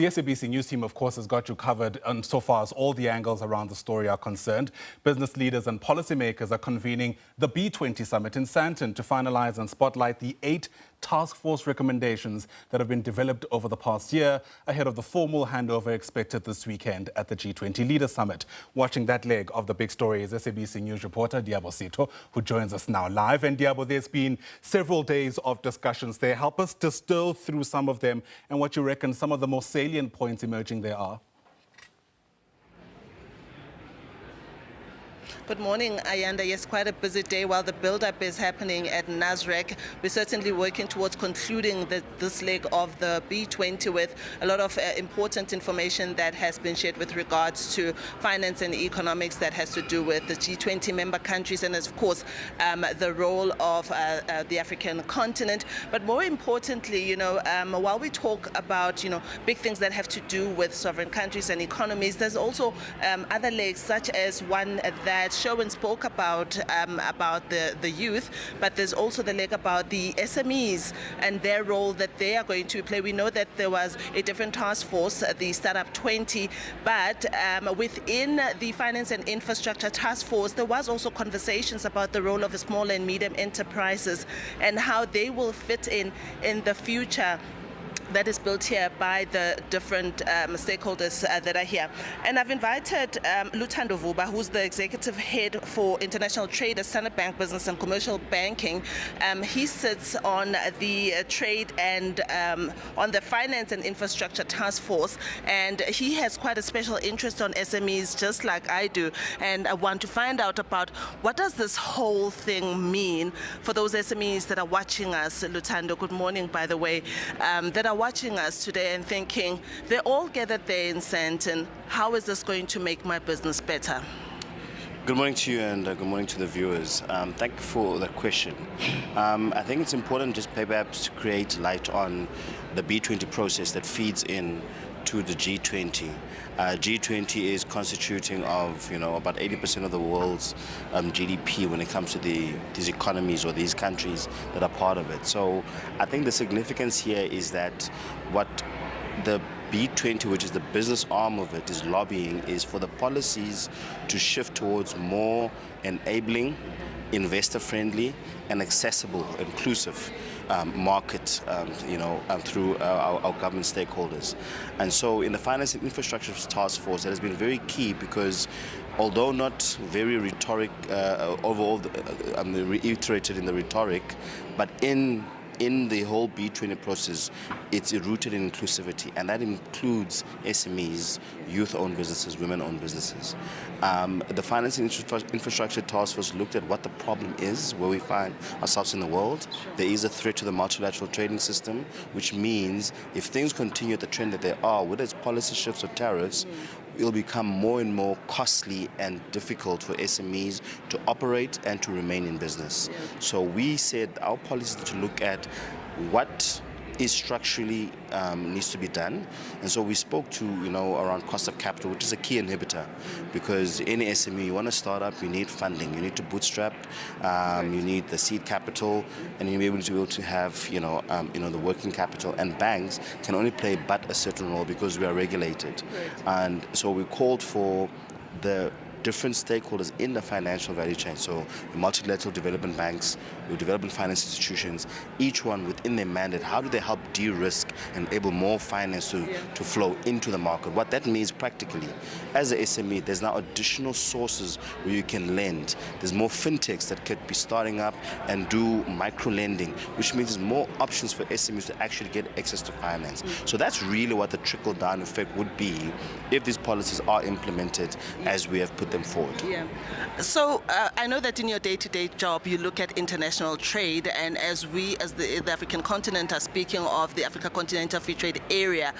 The SABC News team, of course, has got you covered so far as all the angles around the story are concerned. Business leaders and policymakers are convening the B20 Summit in Sandton to finalise and spotlight the 8 task force recommendations that have been developed over the past year ahead of the formal handover expected this weekend at the G20 Leaders Summit. Watching that leg of the big story is SABC News reporter Liabo Setho, who joins us now live. And Liabo, there's been several days of discussions there. Help us distill through some of them and what you reckon some of the most salient points emerging there are. Good morning, Ayanda. Yes, quite a busy day while the build-up is happening at Nasrec. We're certainly working towards concluding this leg of the B20 with a lot of important information that has been shared with regards to finance and economics that has to do with the G20 member countries and, of course, the role of the African continent. But more importantly, while we talk about, big things that have to do with sovereign countries and economies, there's also other legs, such as one that Sherwin spoke about the youth, but there's also the leg about the SMEs and their role that they are going to play. We know that there was a different task force, the Startup 20, but within the Finance and Infrastructure Task Force, there was also conversations about the role of the small and medium enterprises and how they will fit in the future that is built here by the different stakeholders that are here. And I've invited Luthando Vuba, who's the executive head for international trade at Standard Bank Business and Commercial Banking. He sits on the trade and on the finance and infrastructure task force, and he has quite a special interest on SMEs, just like I do. And I want to find out about what does this whole thing mean for those SMEs that are watching us. Luthando, good morning, by the way, that are watching us today and thinking, they're all gathered there in Sandton. How is this going to make my business better? Good morning to you and good morning to the viewers. Thank you for that question. I think it's important just perhaps to create light on the B20 process that feeds in to the G20. G20 is constituting of about 80% of the world's GDP when it comes to these economies or these countries that are part of it. So I think the significance here is that what the B20, which is the business arm of it, is lobbying is for the policies to shift towards more enabling, investor-friendly and accessible, inclusive market, through our government stakeholders. And so in the Finance and Infrastructure Task Force, that has been very key because although not very rhetoric, overall reiterated in the rhetoric, but in the whole B20 process, it's rooted in inclusivity, and that includes SMEs, youth-owned businesses, women-owned businesses. The Finance and Infrastructure Task Force looked at what the problem is, where we find ourselves in the world. There is a threat to the multilateral trading system, which means if things continue the trend that they are, whether it's policy shifts or tariffs, it will become more and more costly and difficult for SMEs to operate and to remain in business. Yeah. So we said our policy is to look at what is structurally needs to be done, and so we spoke to around cost of capital, which is a key inhibitor, because any SME, you want to start up, you need funding, you need to bootstrap, you need the seed capital, and you'll be able to have the working capital, and banks can only play but a certain role because we are regulated. Right. And so we called for the different stakeholders in the financial value chain, so the multilateral development banks, the development finance institutions, each one within their mandate, how do they help de-risk and enable more finance to flow into the market? What that means practically, as a SME, there's now additional sources where you can lend. There's more fintechs that could be starting up and do micro-lending, which means there's more options for SMEs to actually get access to finance. So that's really what the trickle-down effect would be if these policies are implemented as we have put them forward. Yeah. So I know that in your day-to-day job you look at international trade, and as we as the African continent are speaking of the Africa Continental Free Trade Area,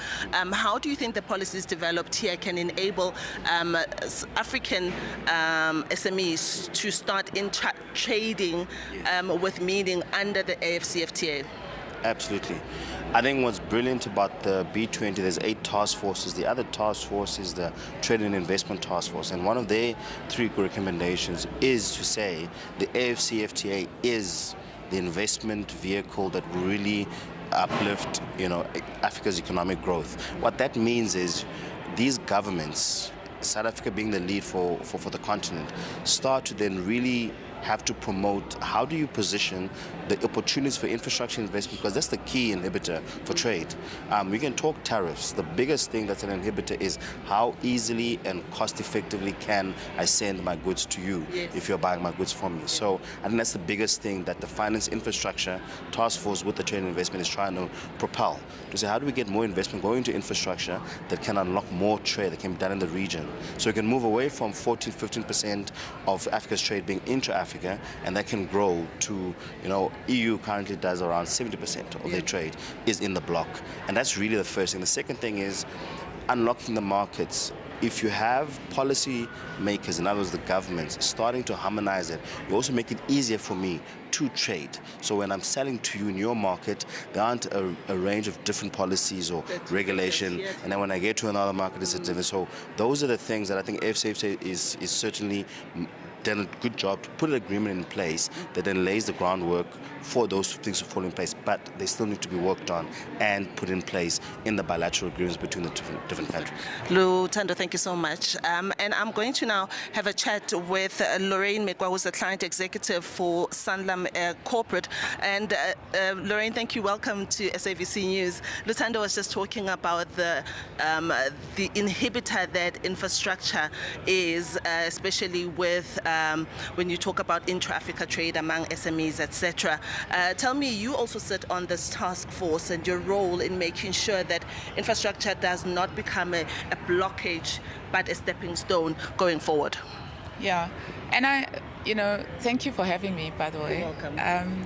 how do you think the policies developed here can enable African SMEs to start in trading with meaning under the AFCFTA? Absolutely. I think what's brilliant about the B20, there's 8 task forces. The other task force is the Trade and Investment Task Force. And one of their 3 recommendations is to say the AFCFTA is the investment vehicle that will really uplift, Africa's economic growth. What that means is these governments, South Africa being the lead for the continent, start to then really have to promote how do you position the opportunities for infrastructure investment, because that's the key inhibitor for trade. We can talk tariffs. The biggest thing that's an inhibitor is how easily and cost effectively can I send my goods to you if you're buying my goods from me. So I think that's the biggest thing that the finance infrastructure task force with the trade and investment is trying to propel, to say how do we get more investment going into infrastructure that can unlock more trade that can be done in the region. So we can move away from 14-15% of Africa's trade being intra-Africa, and that can grow to, EU currently does around 70% of their trade is in the bloc. And that's really the first thing. The second thing is unlocking the markets. If you have policy makers, in other words the governments, starting to harmonize it, you also make it easier for me to trade. So when I'm selling to you in your market, there aren't a range of different policies or regulation, and then when I get to another market, it's a different. So those are the things that I think FCFTA is certainly done a good job to put an agreement in place that then lays the groundwork for those things to fall in place, but they still need to be worked on and put in place in the bilateral agreements between the different countries. Luthando, thank you so much. And I'm going to now have a chat with Lorraine Mekwa, who's the client executive for Sanlam Corporate. And Lorraine, thank you. Welcome to SABC News. Luthando was just talking about the inhibitor that infrastructure is, especially with when you talk about intra-Africa trade among SMEs, etc. Tell me, you also sit on this task force, and your role in making sure that infrastructure does not become a blockage, but a stepping stone going forward. Yeah, and thank you for having me, by the way. You're welcome.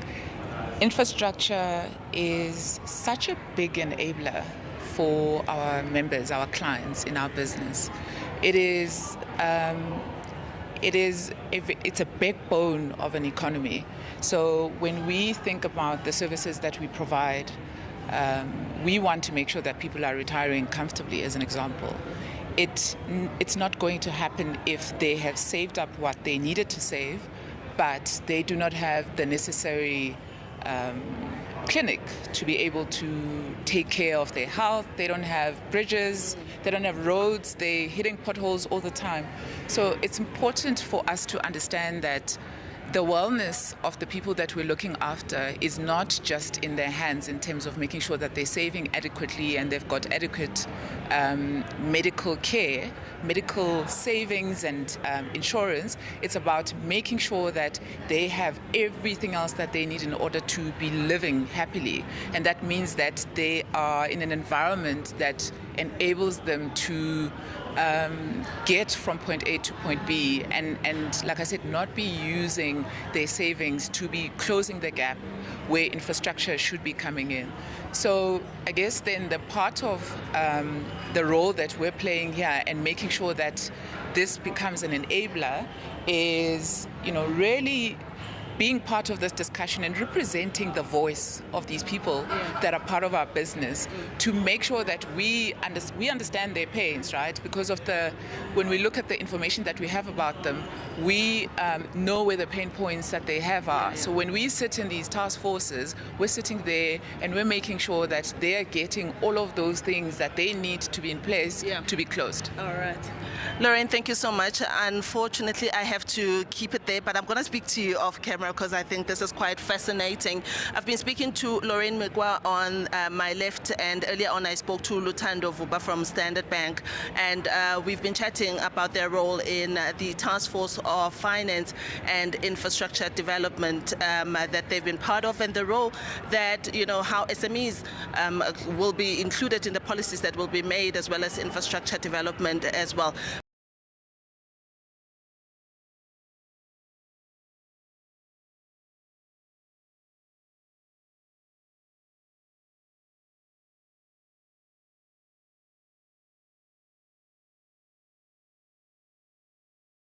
Infrastructure is such a big enabler for our members, our clients in our business. It's a backbone of an economy. So when we think about the services that we provide, we want to make sure that people are retiring comfortably, as an example. It's not going to happen if they have saved up what they needed to save, but they do not have the necessary clinic to be able to take care of their health. They don't have bridges, they don't have roads, they're hitting potholes all the time. So it's important for us to understand that the wellness of the people that we're looking after is not just in their hands in terms of making sure that they're saving adequately and they've got adequate medical care, medical savings and insurance. It's about making sure that they have everything else that they need in order to be living happily. And that means that they are in an environment that enables them to get from point A to point B, and like I said, not be using their savings to be closing the gap where infrastructure should be coming in. So I guess then the part of the role that we're playing here and making sure that this becomes an enabler is, really being part of this discussion and representing the voice of these people that are part of our business to make sure that we understand their pains, right? Because of when we look at the information that we have about them, we know where the pain points that they have are. So when we sit in these task forces, we're sitting there and we're making sure that they are getting all of those things that they need to be in place to be closed. All right. Lorraine, thank you so much. Unfortunately, I have to keep it there, but I'm going to speak to you off camera because I think this is quite fascinating. I've been speaking to Lorraine Mekwa on my left, and earlier on I spoke to Luthando Vuba from Standard Bank, and we've been chatting about their role in the Task Force of Finance and Infrastructure Development that they've been part of, and the role that, how SMEs will be included in the policies that will be made, as well as infrastructure development as well.